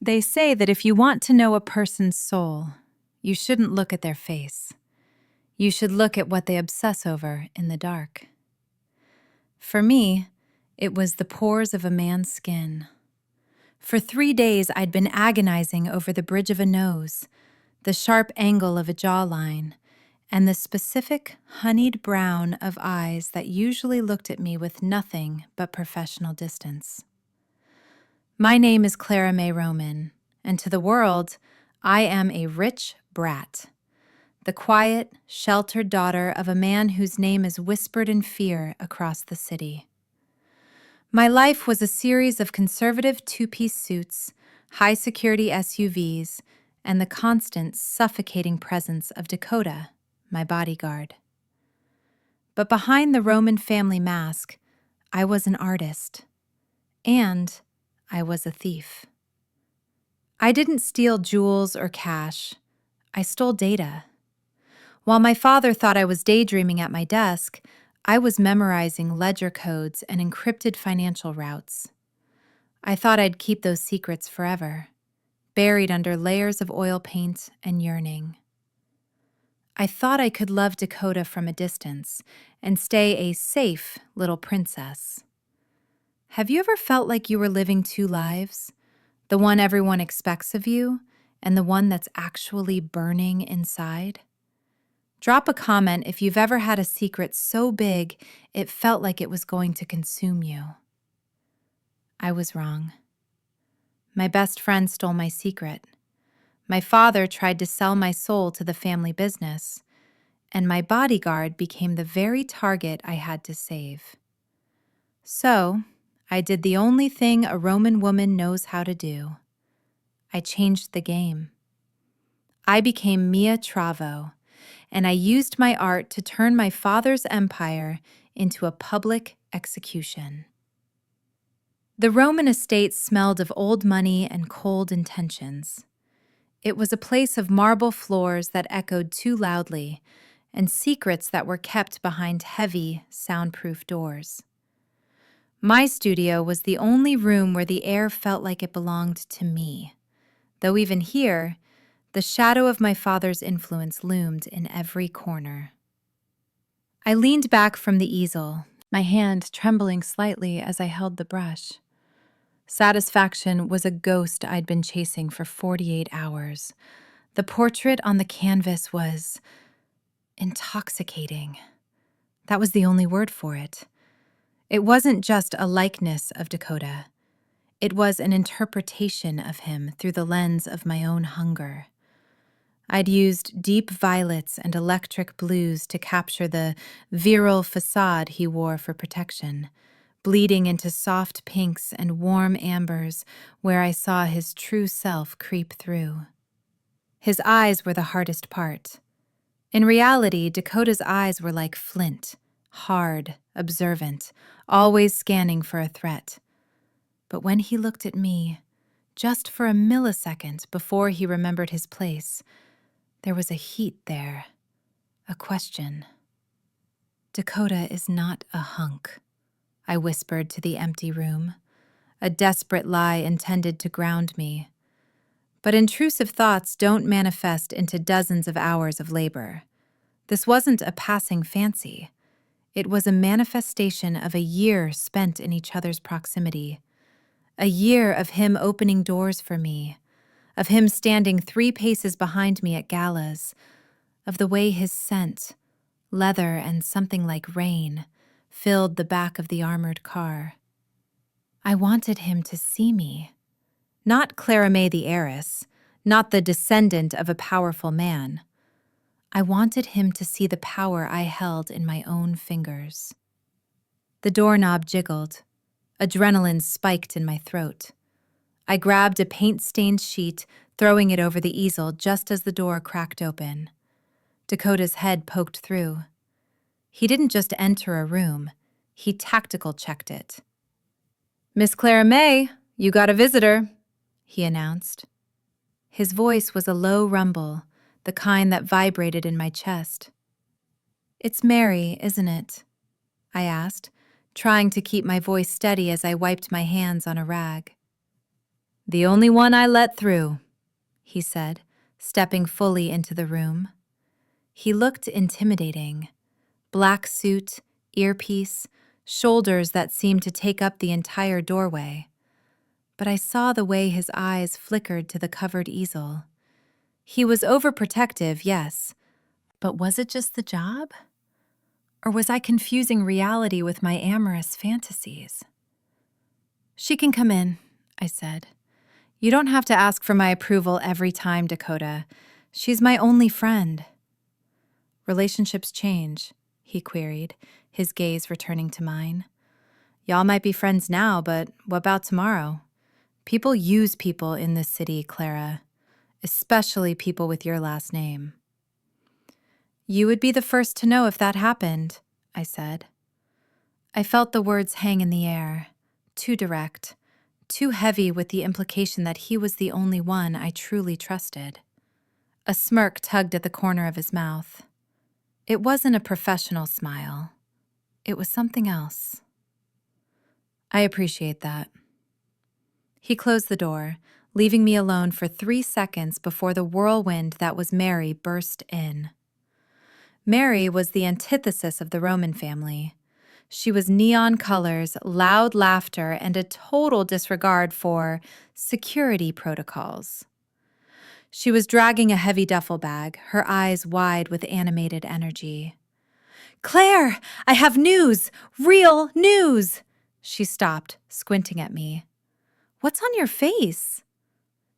They say that if you want to know a person's soul, you shouldn't look at their face. You should look at what they obsess over in the dark. For me, it was the pores of a man's skin. For 3 days, I'd been agonizing over the bridge of a nose, the sharp angle of a jawline, and the specific honeyed brown of eyes that usually looked at me with nothing but professional distance. My name is ClaraMay Roman, and to the world, I am a rich brat, the quiet, sheltered daughter of a man whose name is whispered in fear across the city. My life was a series of conservative two-piece suits, high-security SUVs, and the constant, suffocating presence of Dakota, my bodyguard. But behind the Roman family mask, I was an artist, and I was a thief. I didn't steal jewels or cash. I stole data. While my father thought I was daydreaming at my desk, I was memorizing ledger codes and encrypted financial routes. I thought I'd keep those secrets forever, buried under layers of oil paint and yearning. I thought I could love Dakota from a distance and stay a safe little princess. Have you ever felt like you were living two lives? The one everyone expects of you, and the one that's actually burning inside? Drop a comment if you've ever had a secret so big it felt like it was going to consume you. I was wrong. My best friend stole my secret. My father tried to sell my soul to the family business, and my bodyguard became the very target I had to save. So, I did the only thing a Roman woman knows how to do. I changed the game. I became Mia Travo, and I used my art to turn my father's empire into a public execution. The Roman estate smelled of old money and cold intentions. It was a place of marble floors that echoed too loudly, and secrets that were kept behind heavy, soundproof doors. My studio was the only room where the air felt like it belonged to me, though even here, the shadow of my father's influence loomed in every corner. I leaned back from the easel, my hand trembling slightly as I held the brush. Satisfaction was a ghost I'd been chasing for 48 hours. The portrait on the canvas was intoxicating. That was the only word for it. It wasn't just a likeness of Dakota. It was an interpretation of him through the lens of my own hunger. I'd used deep violets and electric blues to capture the virile facade he wore for protection, bleeding into soft pinks and warm ambers where I saw his true self creep through. His eyes were the hardest part. In reality, Dakota's eyes were like flint, hard, observant, always scanning for a threat. But when he looked at me, just for a millisecond before he remembered his place, there was a heat there, a question. Dakota is not a hunk, I whispered to the empty room, a desperate lie intended to ground me. But intrusive thoughts don't manifest into dozens of hours of labor. This wasn't a passing fancy. It was a manifestation of a year spent in each other's proximity, a year of him opening doors for me, of him standing 3 paces behind me at galas, of the way his scent, leather and something like rain, filled the back of the armored car. I wanted him to see me. Not ClaraMay the heiress, not the descendant of a powerful man. I wanted him to see the power I held in my own fingers. The doorknob jiggled. Adrenaline spiked in my throat. I grabbed a paint-stained sheet, throwing it over the easel just as the door cracked open. Dakota's head poked through. He didn't just enter a room, he tactical checked it. "Miss ClaraMay, you got a visitor," he announced. His voice was a low rumble, the kind that vibrated in my chest. "It's Mary, isn't it?" I asked, trying to keep my voice steady as I wiped my hands on a rag. The only one I let through, he said, stepping fully into the room. He looked intimidating. Black suit, earpiece, shoulders that seemed to take up the entire doorway. But I saw the way his eyes flickered to the covered easel. He was overprotective, yes, but was it just the job? Or was I confusing reality with my amorous fantasies? She can come in, I said. You don't have to ask for my approval every time, Dakota. She's my only friend. Relationships change, he queried, his gaze returning to mine. Y'all might be friends now, but what about tomorrow? People use people in this city, Clara, especially people with your last name. You would be the first to know if that happened, I said. I felt the words hang in the air, too direct, too heavy with the implication that he was the only one I truly trusted. A smirk tugged at the corner of his mouth. It wasn't a professional smile. It was something else. I appreciate that. He closed the door, leaving me alone for 3 seconds before the whirlwind that was Mary burst in. Mary was the antithesis of the Roman family. She was neon colors, loud laughter, and a total disregard for security protocols. She was dragging a heavy duffel bag, her eyes wide with animated energy. "Claire, I have news! Real news!" She stopped, squinting at me. "What's on your face?"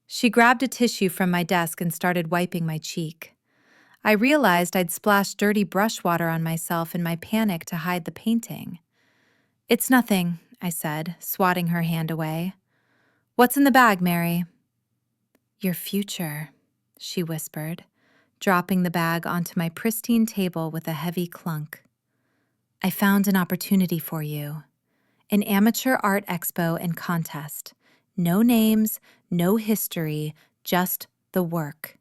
She grabbed a tissue from my desk and started wiping my cheek. I realized I'd splashed dirty brush water on myself in my panic to hide the painting. "It's nothing," I said, swatting her hand away. "What's in the bag, Mary?" "Your future," she whispered, dropping the bag onto my pristine table with a heavy clunk. "I found an opportunity for you. An amateur art expo and contest. No names, no history, just the work.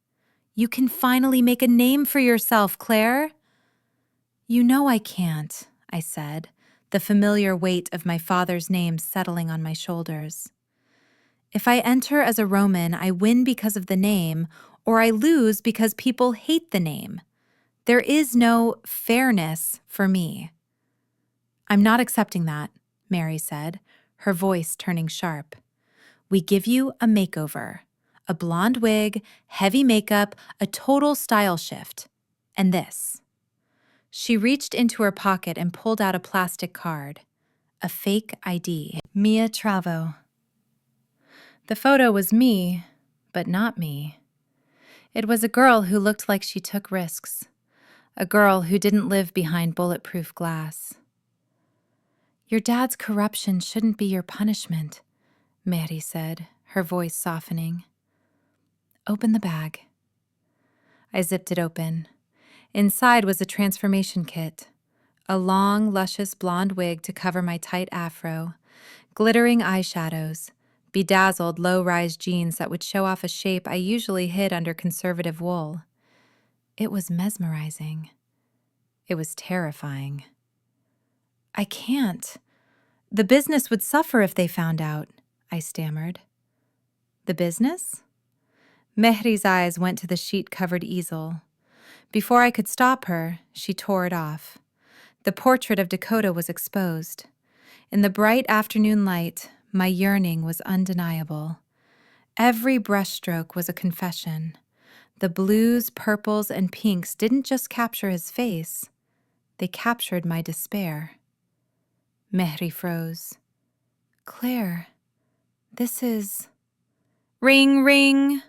You can finally make a name for yourself, Claire." "You know I can't," I said, the familiar weight of my father's name settling on my shoulders. "If I enter as a Roman, I win because of the name, or I lose because people hate the name. There is no fairness for me." "I'm not accepting that," Mary said, her voice turning sharp. "We give you a makeover. A blonde wig, heavy makeup, a total style shift. And this." She reached into her pocket and pulled out a plastic card. A fake ID. Mia Travo. The photo was me, but not me. It was a girl who looked like she took risks. A girl who didn't live behind bulletproof glass. "Your dad's corruption shouldn't be your punishment," Mary said, her voice softening. "Open the bag." I zipped it open. Inside was a transformation kit. A long, luscious blonde wig to cover my tight afro, glittering eyeshadows, bedazzled low-rise jeans that would show off a shape I usually hid under conservative wool. It was mesmerizing. It was terrifying. "I can't. The business would suffer if they found out," I stammered. "The business?" Mehri's eyes went to the sheet-covered easel. Before I could stop her, she tore it off. The portrait of Dakota was exposed. In the bright afternoon light, my yearning was undeniable. Every brushstroke was a confession. The blues, purples, and pinks didn't just capture his face. They captured my despair. Mehri froze. "Claire, this is—" Ring, ring!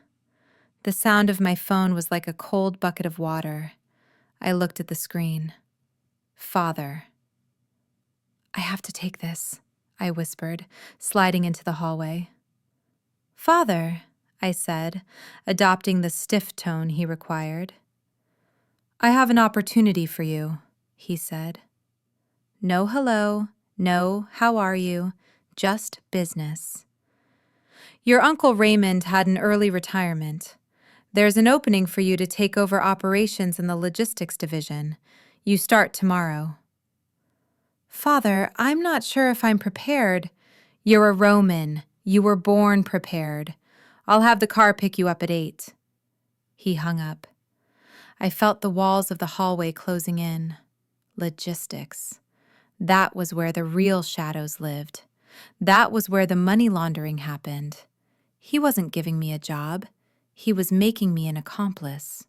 The sound of my phone was like a cold bucket of water. I looked at the screen. Father. "I have to take this," I whispered, sliding into the hallway. "Father," I said, adopting the stiff tone he required. "I have an opportunity for you," he said. "No hello, no how are you, just business. Your Uncle Raymond had an early retirement. There's an opening for you to take over operations in the logistics division. You start tomorrow." "Father, I'm not sure if I'm prepared." "You're a Roman. You were born prepared. I'll have the car pick you up at 8. He hung up. I felt the walls of the hallway closing in. Logistics. That was where the real shadows lived. That was where the money laundering happened. He wasn't giving me a job. He was making me an accomplice.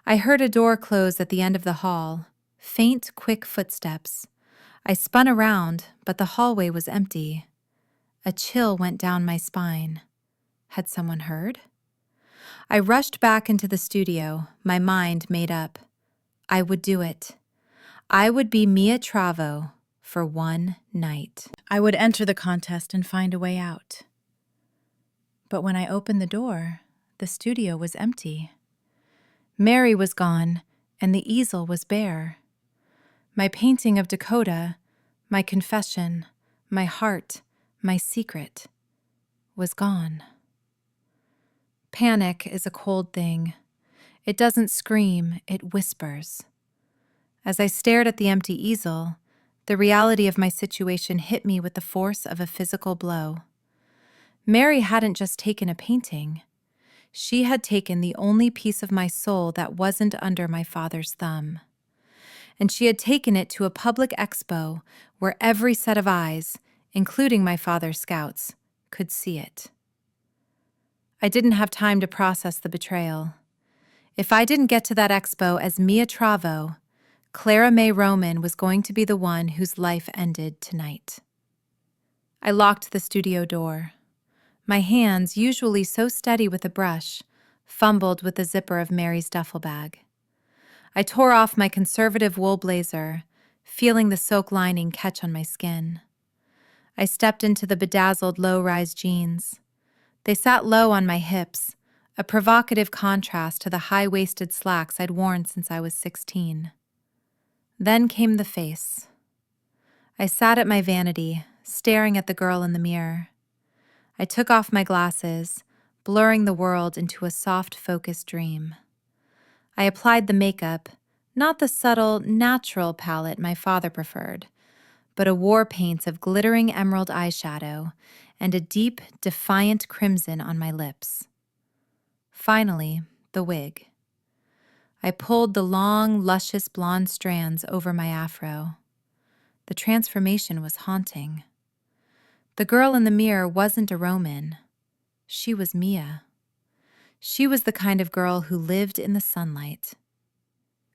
I heard a door close at the end of the hall. Faint, quick footsteps. I spun around, but the hallway was empty. A chill went down my spine. Had someone heard? I rushed back into the studio, my mind made up. I would do it. I would be Mia Travo for one night. I would enter the contest and find a way out. But when I opened the door, the studio was empty. Mary was gone, and the easel was bare. My painting of Dakota, my confession, my heart, my secret, was gone. Panic is a cold thing. It doesn't scream, it whispers. As I stared at the empty easel, the reality of my situation hit me with the force of a physical blow. Mary hadn't just taken a painting. She had taken the only piece of my soul that wasn't under my father's thumb. And she had taken it to a public expo where every set of eyes, including my father's scouts, could see it. I didn't have time to process the betrayal. If I didn't get to that expo as Mia Travo, ClaraMay Roman was going to be the one whose life ended tonight. I locked the studio door. My hands, usually so steady with a brush, fumbled with the zipper of Mary's duffel bag. I tore off my conservative wool blazer, feeling the soak lining catch on my skin. I stepped into the bedazzled low-rise jeans. They sat low on my hips, a provocative contrast to the high-waisted slacks I'd worn since I was 16. Then came the face. I sat at my vanity, staring at the girl in the mirror. I took off my glasses, blurring the world into a soft, focused dream. I applied the makeup, not the subtle, natural palette my father preferred, but a war paint of glittering emerald eyeshadow and a deep, defiant crimson on my lips. Finally, the wig. I pulled the long, luscious blonde strands over my afro. The transformation was haunting. The girl in the mirror wasn't a Roman. She was Mia. She was the kind of girl who lived in the sunlight.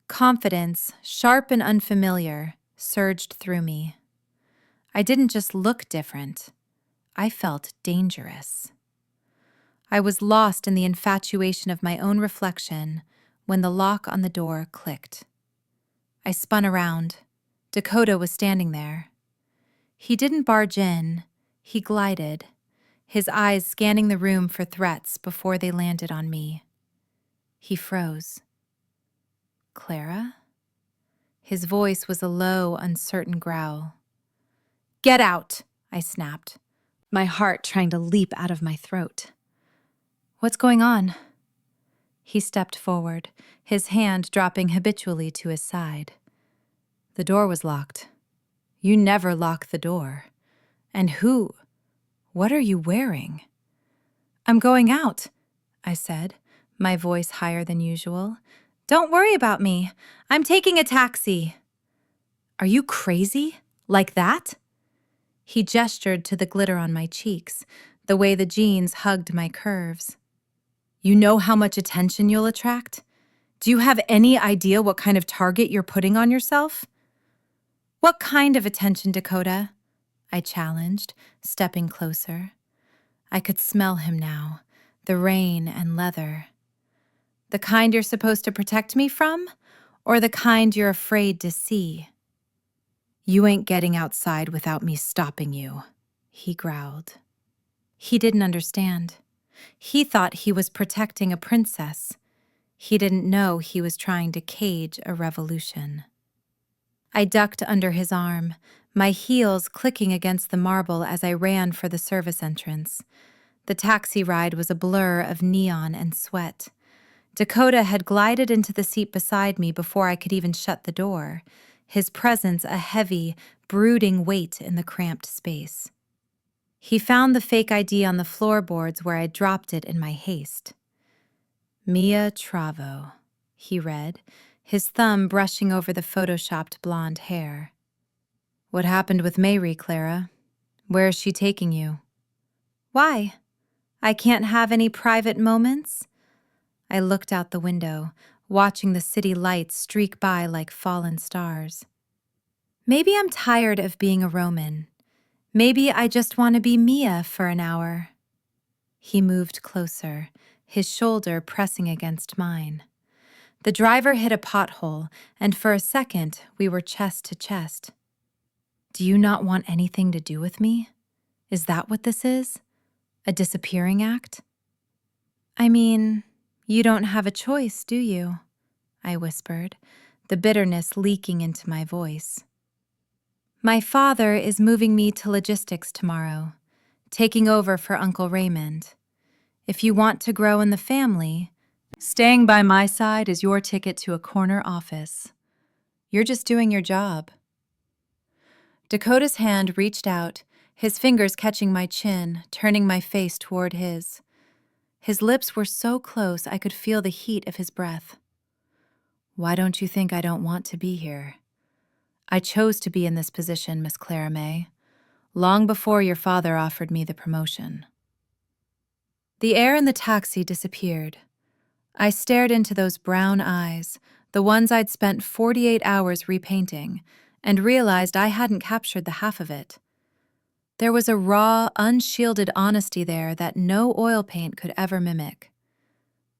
Confidence, sharp and unfamiliar, surged through me. I didn't just look different. I felt dangerous. I was lost in the infatuation of my own reflection when the lock on the door clicked. I spun around. Dakota was standing there. He didn't barge in. He glided, his eyes scanning the room for threats before they landed on me. He froze. Clara? His voice was a low, uncertain growl. "Get out!" I snapped, my heart trying to leap out of my throat. "What's going on?" He stepped forward, his hand dropping habitually to his side. The door was locked. "You never lock the door. And who? What are you wearing?" "I'm going out," I said, my voice higher than usual. "Don't worry about me. I'm taking a taxi." "Are you crazy? Like that?" He gestured to the glitter on my cheeks, the way the jeans hugged my curves. "You know how much attention you'll attract? Do you have any idea what kind of target you're putting on yourself?" "What kind of attention, Dakota?" I challenged, stepping closer. I could smell him now, the rain and leather. "The kind you're supposed to protect me from, or the kind you're afraid to see?" "You ain't getting outside without me stopping you," he growled. He didn't understand. He thought he was protecting a princess. He didn't know he was trying to cage a revolution. I ducked under his arm, my heels clicking against the marble as I ran for the service entrance. The taxi ride was a blur of neon and sweat. Dakota had glided into the seat beside me before I could even shut the door, his presence a heavy, brooding weight in the cramped space. He found the fake ID on the floorboards where I dropped it in my haste. Mia Travo, he read, his thumb brushing over the photoshopped blonde hair. What happened with Mayri, Clara? Where is she taking you? Why? I can't have any private moments? I looked out the window, watching the city lights streak by like fallen stars. Maybe I'm tired of being a Roman. Maybe I just want to be Mia for an hour. He moved closer, his shoulder pressing against mine. The driver hit a pothole, and for a second, we were chest to chest. Do you not want anything to do with me? Is that what this is? A disappearing act? I mean, you don't have a choice, do you? I whispered, the bitterness leaking into my voice. My father is moving me to logistics tomorrow, taking over for Uncle Raymond. If you want to grow in the family, staying by my side is your ticket to a corner office. You're just doing your job. Dakota's hand reached out, his fingers catching my chin, turning my face toward his. His lips were so close I could feel the heat of his breath. Why don't you think I don't want to be here? I chose to be in this position, Miss ClaraMay, long before your father offered me the promotion. The air in the taxi disappeared. I stared into those brown eyes, the ones I'd spent 48 hours repainting, and realized I hadn't captured the half of it. There was a raw, unshielded honesty there that no oil paint could ever mimic.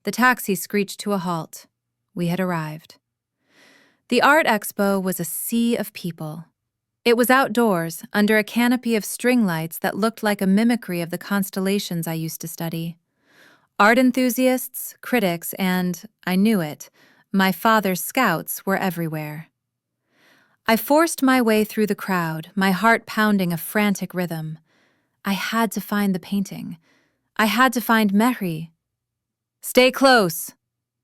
The taxi screeched to a halt. We had arrived. The art expo was a sea of people. It was outdoors, under a canopy of string lights that looked like a mimicry of the constellations I used to study. Art enthusiasts, critics, and, I knew it, my father's scouts were everywhere. I forced my way through the crowd, my heart pounding a frantic rhythm. I had to find the painting. I had to find Mehri. Stay close,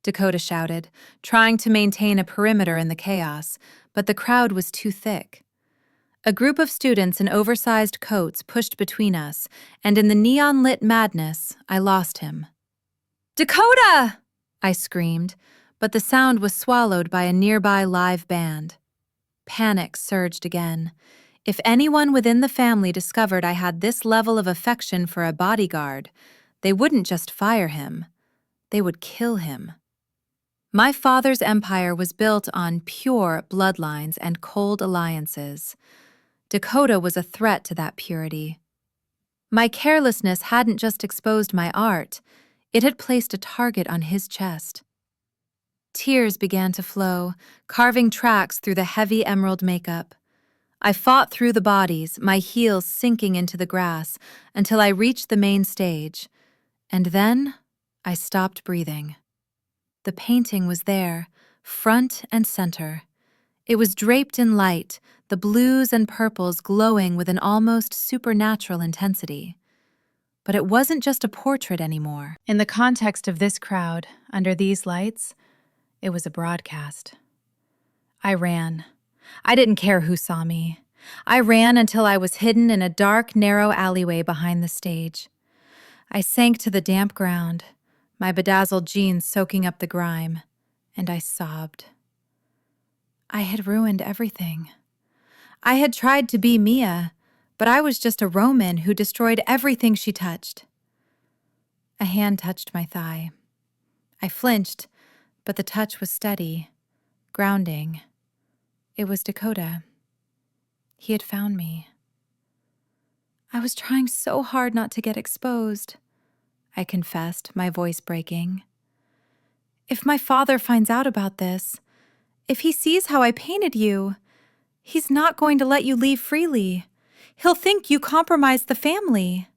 Dakota shouted, trying to maintain a perimeter in the chaos, but the crowd was too thick. A group of students in oversized coats pushed between us, and in the neon-lit madness, I lost him. Dakota! I screamed, but the sound was swallowed by a nearby live band. Panic surged again. If anyone within the family discovered I had this level of affection for a bodyguard, they wouldn't just fire him. They would kill him. My father's empire was built on pure bloodlines and cold alliances. Dakota was a threat to that purity. My carelessness hadn't just exposed my art, it had placed a target on his chest. Tears began to flow, carving tracks through the heavy emerald makeup. I fought through the bodies, my heels sinking into the grass, until I reached the main stage. And then, I stopped breathing. The painting was there, front and center. It was draped in light, the blues and purples glowing with an almost supernatural intensity. But it wasn't just a portrait anymore. In the context of this crowd, under these lights, it was a broadcast. I ran. I didn't care who saw me. I ran until I was hidden in a dark, narrow alleyway behind the stage. I sank to the damp ground, my bedazzled jeans soaking up the grime, and I sobbed. I had ruined everything. I had tried to be Mia, but I was just a Roman who destroyed everything she touched. A hand touched my thigh. I flinched, but the touch was steady, grounding. It was Dakota. He had found me. I was trying so hard not to get exposed, I confessed, my voice breaking. If my father finds out about this, if he sees how I painted you, he's not going to let you leave freely. He'll think you compromised the family.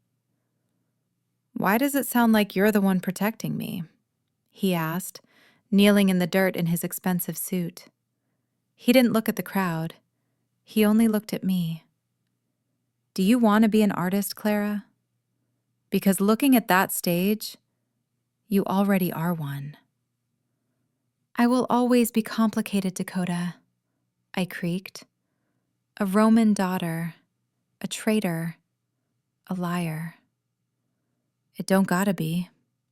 Why does it sound like you're the one protecting me? He asked, kneeling in the dirt in his expensive suit. He didn't look at the crowd. He only looked at me. Do you want to be an artist, Clara? Because looking at that stage, you already are one. I will always be complicated, Dakota, I creaked. A Roman daughter, a traitor, A liar. It don't gotta be,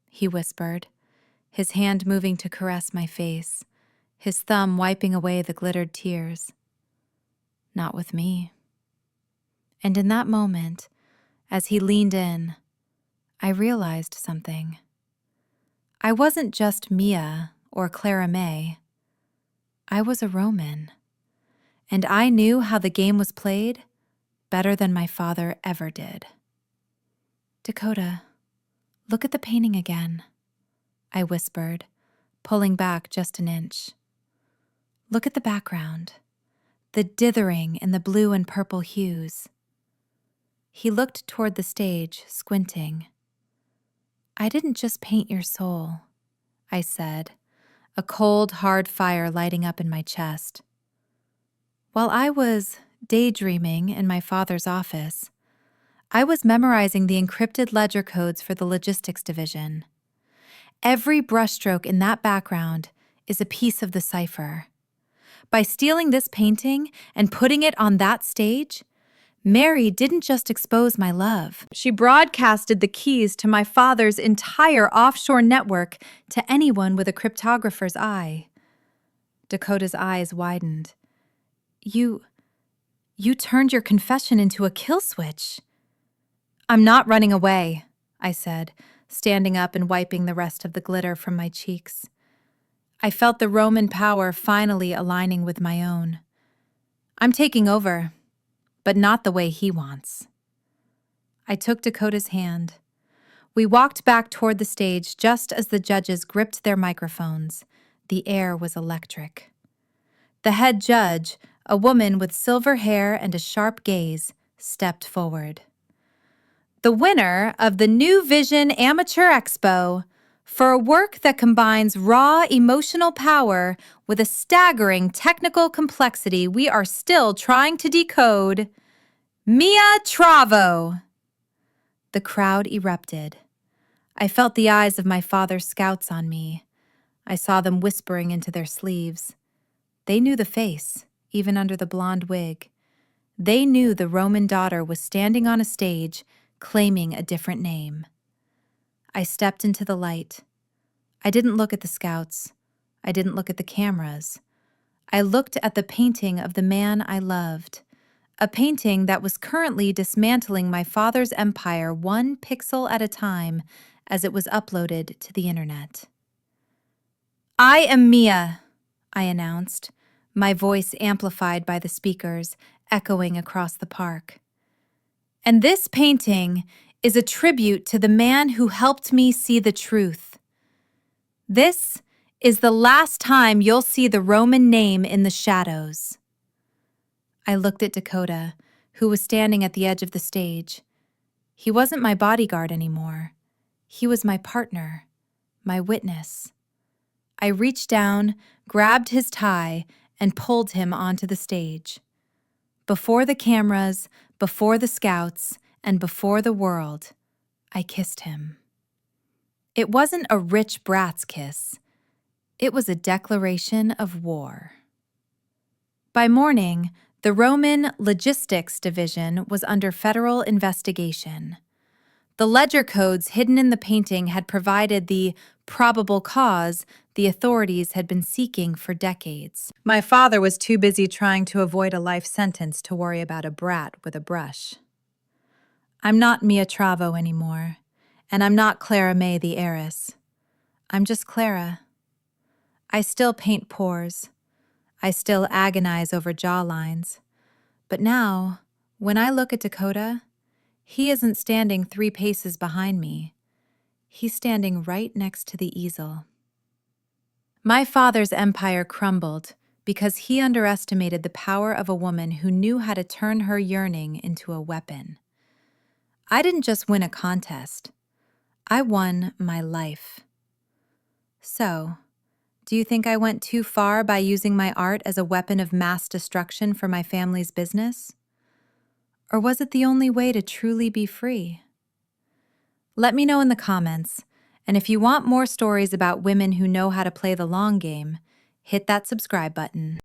he whispered, his hand moving to caress my face, his thumb wiping away the glittered tears. Not with me. And in that moment, as he leaned in, I realized something. I wasn't just Mia or ClaraMay. I was a Roman. And I knew how the game was played better than my father ever did. Dakota, look at the painting again, I whispered, pulling back just an inch. Look at the background, the dithering in the blue and purple hues. He looked toward the stage, squinting. I didn't just paint your soul, I said, a cold, hard fire lighting up in my chest. While I was daydreaming in my father's office, I was memorizing the encrypted ledger codes for the logistics division. Every brushstroke in that background is a piece of the cipher. By stealing this painting and putting it on that stage, Mary didn't just expose my love. She broadcasted the keys to my father's entire offshore network to anyone with a cryptographer's eye. Dakota's eyes widened. You turned your confession into a kill switch. I'm not running away, I said, standing up and wiping the rest of the glitter from my cheeks. I felt the Roman power finally aligning with my own. I'm taking over, but not the way he wants. I took Dakota's hand. We walked back toward the stage just as the judges gripped their microphones. The air was electric. The head judge, a woman with silver hair and a sharp gaze, stepped forward. The winner of the New Vision Amateur Expo, for a work that combines raw emotional power with a staggering technical complexity we are still trying to decode, Mia Travo. The crowd erupted. I felt the eyes of my father's scouts on me. I saw them whispering into their sleeves. They knew the face, even under the blonde wig. They knew the Roman daughter was standing on a stage, claiming a different name. I stepped into the light. I didn't look at the scouts. I didn't look at the cameras. I looked at the painting of the man I loved, a painting that was currently dismantling my father's empire one pixel at a time as it was uploaded to the internet. I am Mia, I announced, my voice amplified by the speakers, echoing across the park. And this painting is a tribute to the man who helped me see the truth. This is the last time you'll see the Roman name in the shadows. I looked at Dakota, who was standing at the edge of the stage. He wasn't my bodyguard anymore. He was my partner, my witness. I reached down, grabbed his tie, and pulled him onto the stage. Before the cameras, before the scouts, and before the world, I kissed him. It wasn't a rich brat's kiss. It was a declaration of war. By morning, the Roman Logistics Division was under federal investigation. The ledger codes hidden in the painting had provided the probable cause the authorities had been seeking for decades. My father was too busy trying to avoid a life sentence to worry about a brat with a brush. I'm not Mia Travo anymore, and I'm not ClaraMay the heiress. I'm just Clara. I still paint pores. I still agonize over jawlines. But now, when I look at Dakota, he isn't standing 3 paces behind me. He's standing right next to the easel. My father's empire crumbled because he underestimated the power of a woman who knew how to turn her yearning into a weapon. I didn't just win a contest. I won my life. So, do you think I went too far by using my art as a weapon of mass destruction for my family's business? Or was it the only way to truly be free? Let me know in the comments, and if you want more stories about women who know how to play the long game, hit that subscribe button.